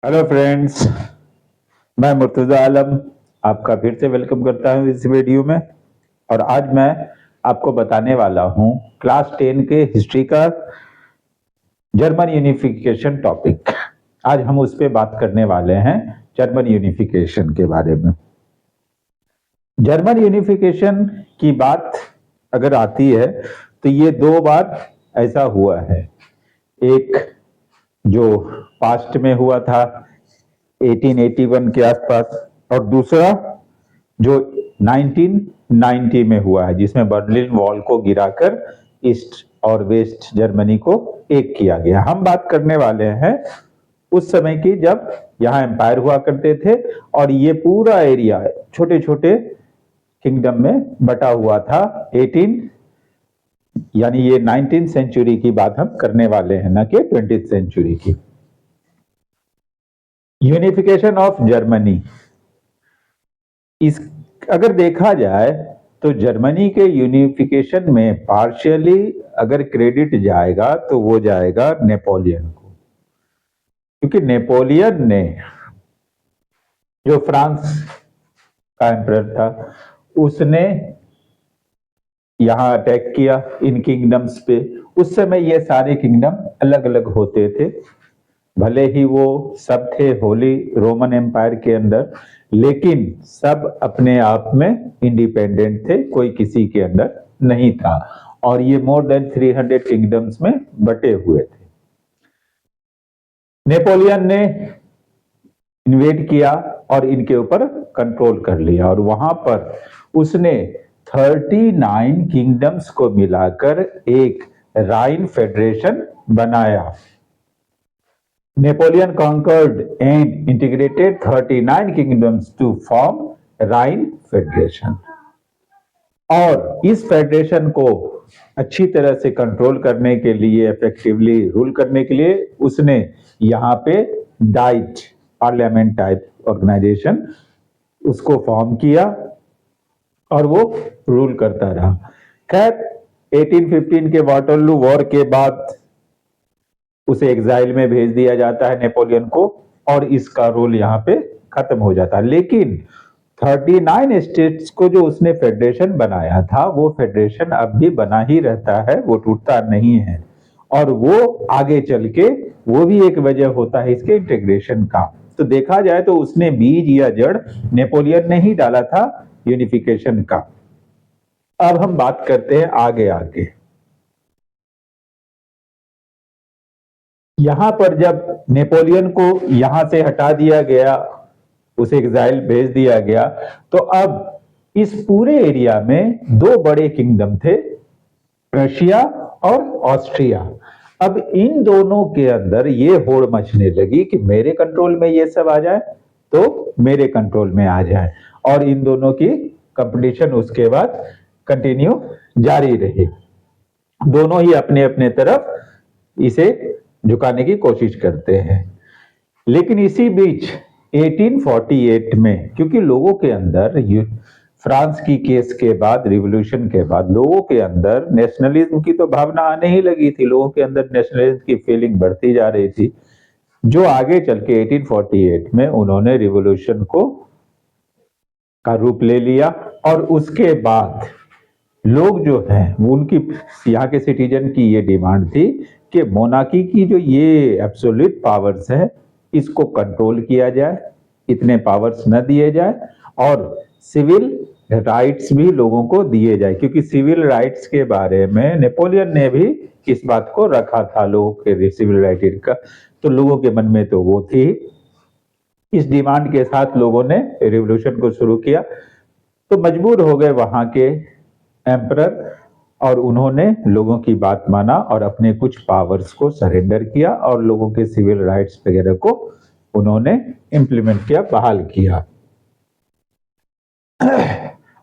Hello friends, मैं मुर्तज़ा आलम आपका फिर से वेलकम करता हूं इस वीडियो में। और आज मैं आपको बताने वाला हूं क्लास 10 के हिस्ट्री का जर्मन यूनिफिकेशन टॉपिक। आज हम उस पर बात करने वाले हैं, जर्मन यूनिफिकेशन के बारे में। जर्मन यूनिफिकेशन की बात अगर आती है तो ये दो बार ऐसा हुआ है। एक जो पास्ट में हुआ था 1881 के आसपास, और दूसरा जो 1990 में हुआ है, जिसमें बर्लिन वॉल को गिराकर ईस्ट और वेस्ट जर्मनी को एक किया गया। हम बात करने वाले हैं उस समय की जब यहाँ एम्पायर हुआ करते थे और ये पूरा एरिया छोटे छोटे किंगडम में बटा हुआ था। 18 यानी ये 19th सेंचुरी की बात हम करने वाले हैं, न कि 20th सेंचुरी की। यूनिफिकेशन ऑफ जर्मनी, इस अगर देखा जाए तो जर्मनी के यूनिफिकेशन में पार्शियली अगर क्रेडिट जाएगा तो वो जाएगा नेपोलियन को, क्योंकि नेपोलियन ने जो फ्रांस का एम्परर था उसने यहाँ अटैक किया इन किंगडम्स पे। उस समय ये सारे किंगडम अलग अलग होते थे, भले ही वो सब थे होली रोमन एम्पायर के अंदर, लेकिन सब अपने आप में इंडिपेंडेंट थे, कोई किसी के अंदर नहीं था। और ये मोर देन 300 किंगडम्स में बटे हुए थे। नेपोलियन ने इन्वेड किया और इनके ऊपर कंट्रोल कर लिया, और वहां पर उसने 39 किंगडम्स को मिलाकर एक राइन फेडरेशन बनाया। Napoleon conquered and integrated 39 kingdoms to form Rhine Federation। और इस फेडरेशन को अच्छी तरह से कंट्रोल करने के लिए, इफेक्टिवली रूल करने के लिए, उसने यहाँ पे डाइट पार्लियामेंट टाइप ऑर्गेनाइजेशन उसको फॉर्म किया और वो रूल करता रहा। खैर 1815 के वाटरलू वॉर के बाद उसे एग्जाइल में भेज दिया जाता है नेपोलियन को, और इसका रोल यहाँ पे खत्म हो जाता है। लेकिन 39 स्टेट्स को जो उसने फेडरेशन बनाया था वो फेडरेशन अब भी बना ही रहता है, वो टूटता नहीं है। और वो आगे चल के वो भी एक वजह होता है इसके इंटीग्रेशन का। तो देखा जाए तो उसने बीज या जड़ नेपोलियन ने ही डाला था यूनिफिकेशन का। अब हम बात करते हैं आगे आगे। यहां पर जब नेपोलियन को यहां से हटा दिया गया, उसे एग्जाइल भेज दिया गया, तो अब इस पूरे एरिया में दो बड़े किंगडम थे, रशिया और ऑस्ट्रिया। अब इन दोनों के अंदर ये होड़ मचने लगी कि मेरे कंट्रोल में ये सब आ जाए तो मेरे कंट्रोल में आ जाए, और इन दोनों की कंपटीशन उसके बाद कंटिन्यू जारी रही। दोनों ही अपने अपने तरफ इसे झुकाने की कोशिश करते हैं। लेकिन इसी बीच 1848 में, क्योंकि लोगों के अंदर फ्रांस की केस के बाद, रिवॉल्यूशन के बाद, लोगों के अंदर नेशनलिज्म की तो भावना आने ही लगी थी, लोगों के अंदर नेशनलिज्म की फीलिंग बढ़ती जा रही थी, जो आगे चल के 1848 में उन्होंने रिवॉल्यूशन को का रूप ले लिया। और उसके बाद लोग जो हैं, उनकी यहाँ के सिटीजन की ये डिमांड थी कि मोनार्की की जो ये एब्सोल्यूट पावर्स है इसको कंट्रोल किया जाए, इतने पावर्स न दिए जाए, और सिविल राइट्स भी लोगों को दिए जाए, क्योंकि सिविल राइट्स के बारे में नेपोलियन ने भी इस बात को रखा था, लोगों के सिविल राइट का। तो लोगों के मन में तो वो थी। इस डिमांड के साथ लोगों ने रिवॉल्यूशन को शुरू किया, तो मजबूर हो गए वहां के एम्परर, और उन्होंने लोगों की बात माना और अपने कुछ पावर्स को सरेंडर किया, और लोगों के सिविल राइट्स वगैरह को उन्होंने इंप्लीमेंट किया, बहाल किया।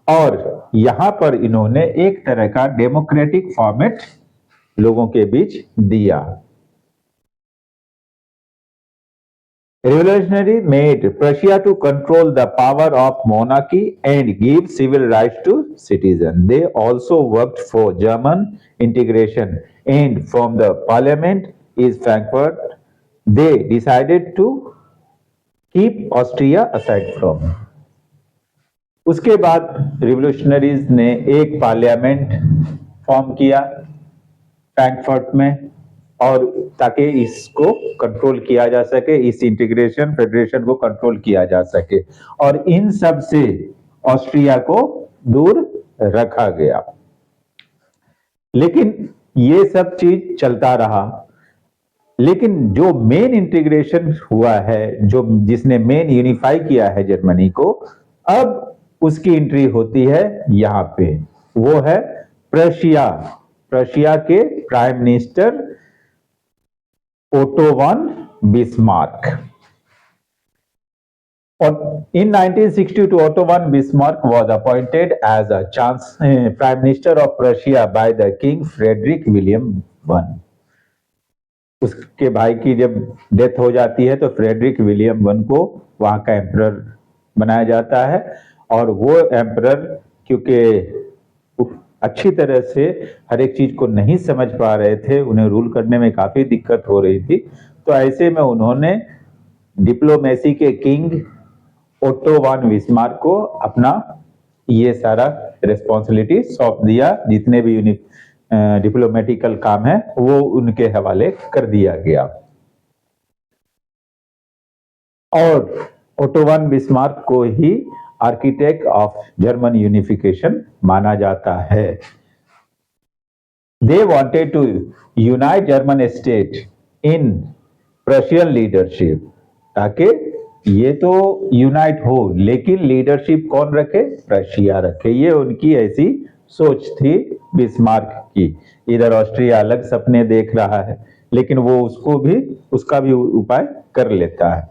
और यहां पर इन्होंने एक तरह का डेमोक्रेटिक फॉर्मेट लोगों के बीच दिया। Revolutionary made Prussia to control the power of monarchy and give civil rights to citizens. They also worked for German integration, and from the parliament is Frankfurt, they decided to keep Austria aside from. उसके बाद revolutionaries ने एक parliament form किया Frankfurt में, और ताकि इसको control किया जा सके, इस इंटीग्रेशन फेडरेशन को कंट्रोल किया जा सके, और इन सब से ऑस्ट्रिया को दूर रखा गया। लेकिन ये सब चीज चलता रहा, लेकिन जो मेन इंटीग्रेशन हुआ है, जो जिसने मेन यूनिफाई किया है जर्मनी को, अब उसकी एंट्री होती है यहां पे, वो है प्रशिया। प्रशिया के prime minister auto von Bismarck. In 1962, Otto von Bismarck was appointed as a Prime Minister of Prussia by the King Frederick William I. उसके भाई की जब डेथ हो जाती है तो फ्रेडरिक विलियम वन को वहां का एम्परर बनाया जाता है, और वो एम्परर क्योंकि अच्छी तरह से हर एक चीज को नहीं समझ पा रहे थे, उन्हें रूल करने में काफी दिक्कत हो रही थी, तो ऐसे में उन्होंने डिप्लोमेसी के किंग ओटो वन बिस्मार्क को अपना ये सारा रिस्पॉन्सिबिलिटी सौंप दिया, जितने भी डिप्लोमेटिकल काम है वो उनके हवाले कर दिया गया। और ओटो वन बिस्मार्क को ही आर्किटेक्ट ऑफ जर्मन यूनिफिकेशन माना जाता है। They wanted to unite German state in Prussian leadership, ताकि ये तो यूनाइट हो, लेकिन लीडरशिप कौन रखे? प्रशिया रखे। ये उनकी ऐसी सोच थी बिस्मार्क की। इधर ऑस्ट्रिया अलग सपने देख रहा है, लेकिन वो उसका भी उपाय कर लेता है।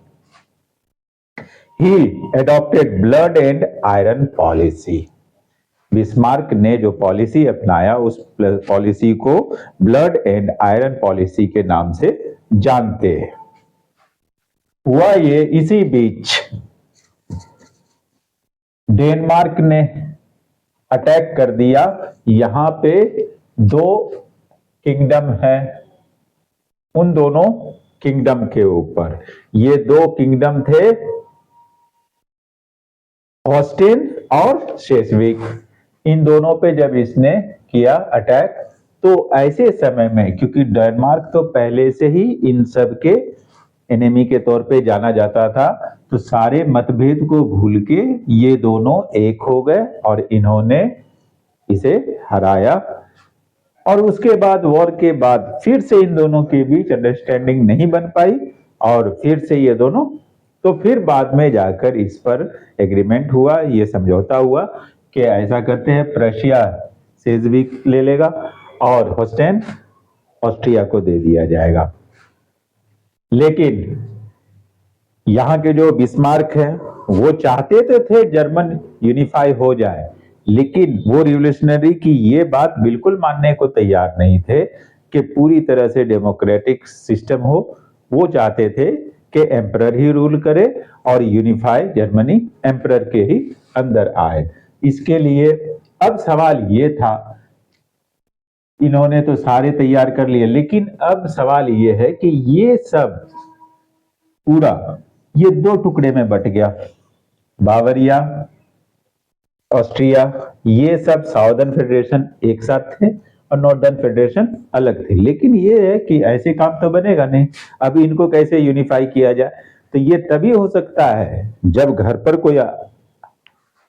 He adopted blood and iron policy. Bismarck ने जो पॉलिसी अपनाया, उस पॉलिसी को ब्लड एंड आयरन पॉलिसी के नाम से जानते हैं। हुआ ये इसी बीच डेनमार्क ने अटैक कर दिया। यहां पे दो किंगडम है, उन दोनों किंगडम के ऊपर, ये दो किंगडम थे हॉस्टेन और शेस्विक। इन दोनों पे जब इसने किया अटैक, तो ऐसे समय में, क्योंकि डेनमार्क तो पहले से ही इन सब के एनिमी के तौर पे जाना जाता था, तो सारे मतभेद को भूल के ये दोनों एक हो गए और इन्होंने इसे हराया। और उसके बाद वॉर के बाद फिर से इन दोनों के बीच अंडरस्टैंडिंग नहीं बन पाई, और फिर से ये दोनों, तो फिर बाद में जाकर इस पर एग्रीमेंट हुआ, ये समझौता हुआ कि ऐसा करते हैं, प्रशिया शेस्विक ले लेगा और होस्टेन ऑस्ट्रिया को दे दिया जाएगा। लेकिन यहां के जो बिस्मार्क है वो चाहते तो थे जर्मन यूनिफाई हो जाए, लेकिन वो रिवोल्यूशनरी की ये बात बिल्कुल मानने को तैयार नहीं थे कि पूरी तरह से डेमोक्रेटिक सिस्टम हो। वो चाहते थे कि एम्परर ही रूल करे और यूनिफाई जर्मनी एम्परर के ही अंदर आए। इसके लिए अब सवाल ये था, इन्होंने तो सारे तैयार कर लिए, लेकिन अब सवाल ये है कि ये सब पूरा ये दो टुकड़े में बट गया। बावरिया, ऑस्ट्रिया, ये सब साउदर्न फेडरेशन एक साथ थे और नॉर्दर्न फेडरेशन अलग थे। लेकिन ये है कि ऐसे काम तो बनेगा नहीं, अभी इनको कैसे यूनिफाई किया जाए? तो ये तभी हो सकता है जब घर पर कोई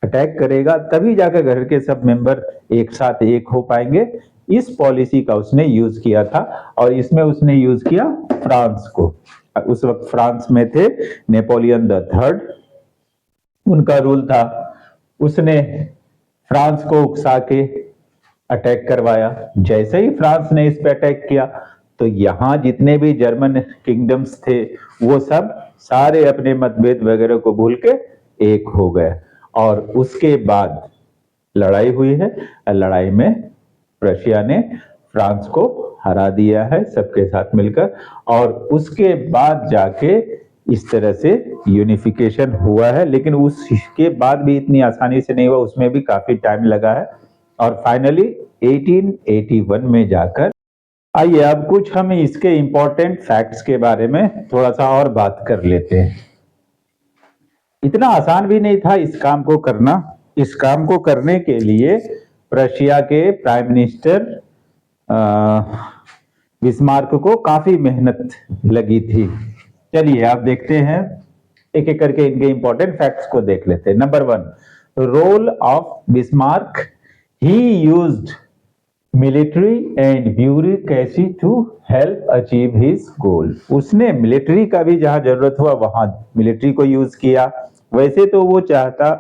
अटैक करेगा, तभी जाकर घर के सब मेंबर एक साथ एक हो पाएंगे। इस पॉलिसी का उसने यूज किया था, और इसमें उसने यूज किया फ्रांस को। उस वक्त फ्रांस में थे नेपोलियन द थर्ड, उनका रूल था। उसने फ्रांस को उकसा के अटैक करवाया। जैसे ही फ्रांस ने इस पे अटैक किया, तो यहां जितने भी जर्मन किंगडम्स थे वो सब सारे अपने मतभेद वगैरह को भूल के एक हो गए, और उसके बाद लड़ाई हुई है। लड़ाई में प्रशिया ने फ्रांस को हरा दिया है सबके साथ मिलकर, और उसके बाद जाके इस तरह से यूनिफिकेशन हुआ है। लेकिन उसके बाद भी इतनी आसानी से नहीं हुआ, उसमें भी काफी टाइम लगा है, और फाइनली 1881 में जाकर। आइए अब कुछ हम इसके इंपॉर्टेंट फैक्ट्स के बारे में थोड़ा सा और बात कर लेते हैं। इतना आसान भी नहीं था इस काम को करना। इस काम को करने के लिए प्रशिया के प्राइम मिनिस्टर बिस्मार्क को काफी मेहनत लगी थी। चलिए आप देखते हैं, एक एक करके इनके इंपॉर्टेंट फैक्ट्स को देख लेते हैं। Number 1, role of Bismarck, he used military and bureaucracy to help achieve his goal. उसने मिलिट्री का भी जहां जरूरत हुआ वहां मिलिट्री को यूज किया। वैसे तो वो चाहता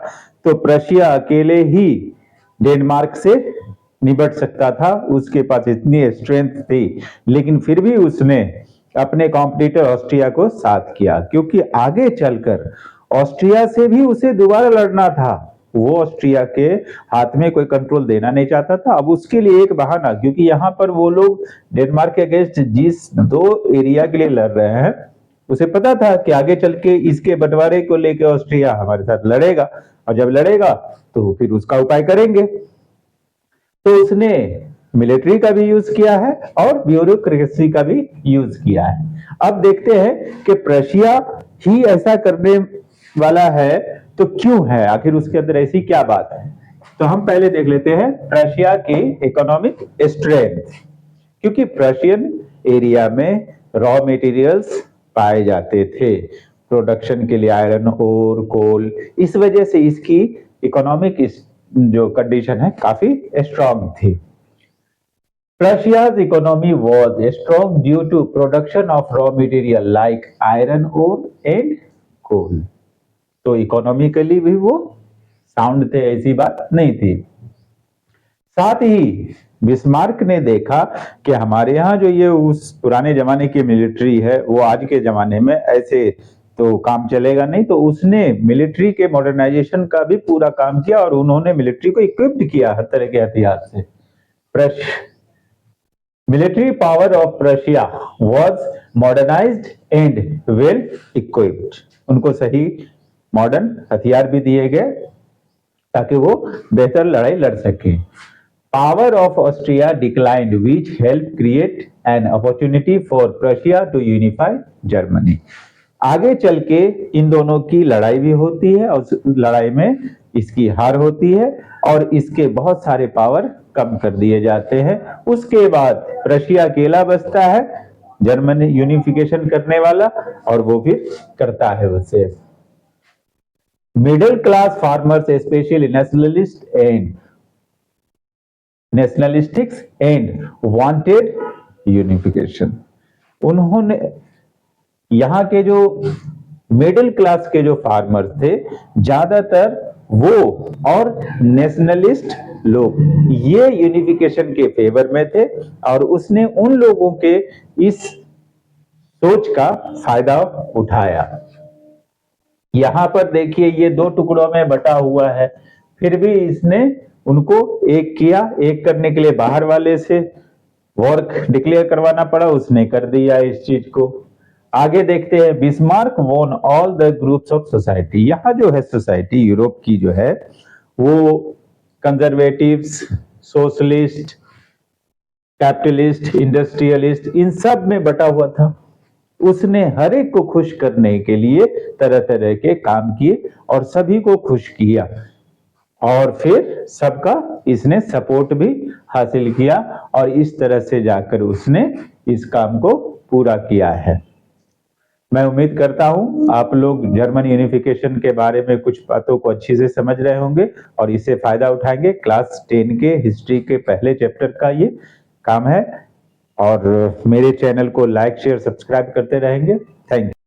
तो प्रशिया अकेले ही डेनमार्क से निपट सकता था, उसके पास इतनी स्ट्रेंथ थी, लेकिन फिर भी उसने अपने कॉम्पिटिटर ऑस्ट्रिया को साथ किया, क्योंकि आगे चलकर ऑस्ट्रिया से भी उसे दोबारा लड़ना था। वो ऑस्ट्रिया के हाथ में कोई कंट्रोल देना नहीं चाहता था। अब उसके लिए एक बहाना, क्योंकि यहाँ पर वो लोग डेनमार्क के अगेंस्ट जिस 2 एरिया के लिए लड़ रहे हैं, उसे पता था कि आगे चल के इसके बंटवारे को लेकर ऑस्ट्रिया हमारे साथ लड़ेगा, और जब लड़ेगा तो फिर उसका उपाय करेंगे। तो उसने मिलिट्री का भी यूज किया है और ब्यूरोक्रेसी का भी यूज किया है। अब देखते हैं कि प्रशिया ही ऐसा करने वाला है तो क्यों है, आखिर उसके अंदर ऐसी क्या बात है। तो हम पहले देख लेते हैं प्रशिया की इकोनॉमिक स्ट्रेंथ। क्योंकि प्रशियन एरिया में रॉ मटेरियल्स पाए जाते थे प्रोडक्शन के लिए, आयरन ओर, कोल, इस वजह से इसकी इकोनॉमिक जो कंडीशन है काफी स्ट्रांग थी। Prussia's economy was strong due to production of raw material like iron ore and coal. तो इकोनॉमिकली भी वो साउंड थे, ऐसी बात नहीं थी। साथ ही बिस्मार्क ने देखा कि हमारे यहाँ जो ये उस पुराने जमाने की मिलिट्री है वो आज के जमाने में ऐसे तो काम चलेगा नहीं, तो उसने मिलिट्री के मॉडर्नाइजेशन का भी पूरा काम किया और उन्होंने मिलिट्री को इक्विप्ड किया हर तरह के हथियार से। Military power of Prussia was modernized and well equipped. उनको सही मॉडर्न हथियार भी दिए गए ताकि वो बेहतर लड़ाई लड़ सके। Power of Austria declined, which helped create an opportunity for Prussia to unify Germany. आगे चल के इन दोनों की लड़ाई भी होती है और लड़ाई में इसकी हार होती है और इसके बहुत सारे पावर कम कर दिए जाते हैं। उसके बाद रशिया अकेला बचता है जर्मनी यूनिफिकेशन करने वाला, और वो फिर करता है उसे। Middle class farmers specially nationalistics and wanted unification. उन्होंने यहाँ के जो मिडिल क्लास के जो फार्मर थे ज्यादातर वो और नेशनलिस्ट लोग ये यूनिफिकेशन के फेवर में थे, और उसने उन लोगों के इस सोच का फायदा उठाया। यहां पर देखिए ये 2 टुकड़ों में बटा हुआ है, फिर भी इसने उनको एक किया। एक करने के लिए बाहर वाले से वर्क डिक्लेयर करवाना पड़ा, उसने कर दिया इस चीज को। आगे देखते हैं, Bismarck won all the groups of society. यहाँ जो है सोसाइटी यूरोप की जो है वो कंजर्वेटिव्स, सोशलिस्ट, कैपिटलिस्ट, इंडस्ट्रियलिस्ट, इन सब में बटा हुआ था। उसने हर एक को खुश करने के लिए तरह तरह के काम किए और सभी को खुश किया, और फिर सबका इसने सपोर्ट भी हासिल किया, और इस तरह से जाकर उसने इस काम को पूरा किया है। मैं उम्मीद करता हूं आप लोग जर्मन यूनिफिकेशन के बारे में कुछ बातों को अच्छी से समझ रहे होंगे और इससे फायदा उठाएंगे। क्लास 10 के हिस्ट्री के पहले चैप्टर का ये काम है, और मेरे चैनल को लाइक, शेयर, सब्सक्राइब करते रहेंगे। Thank you.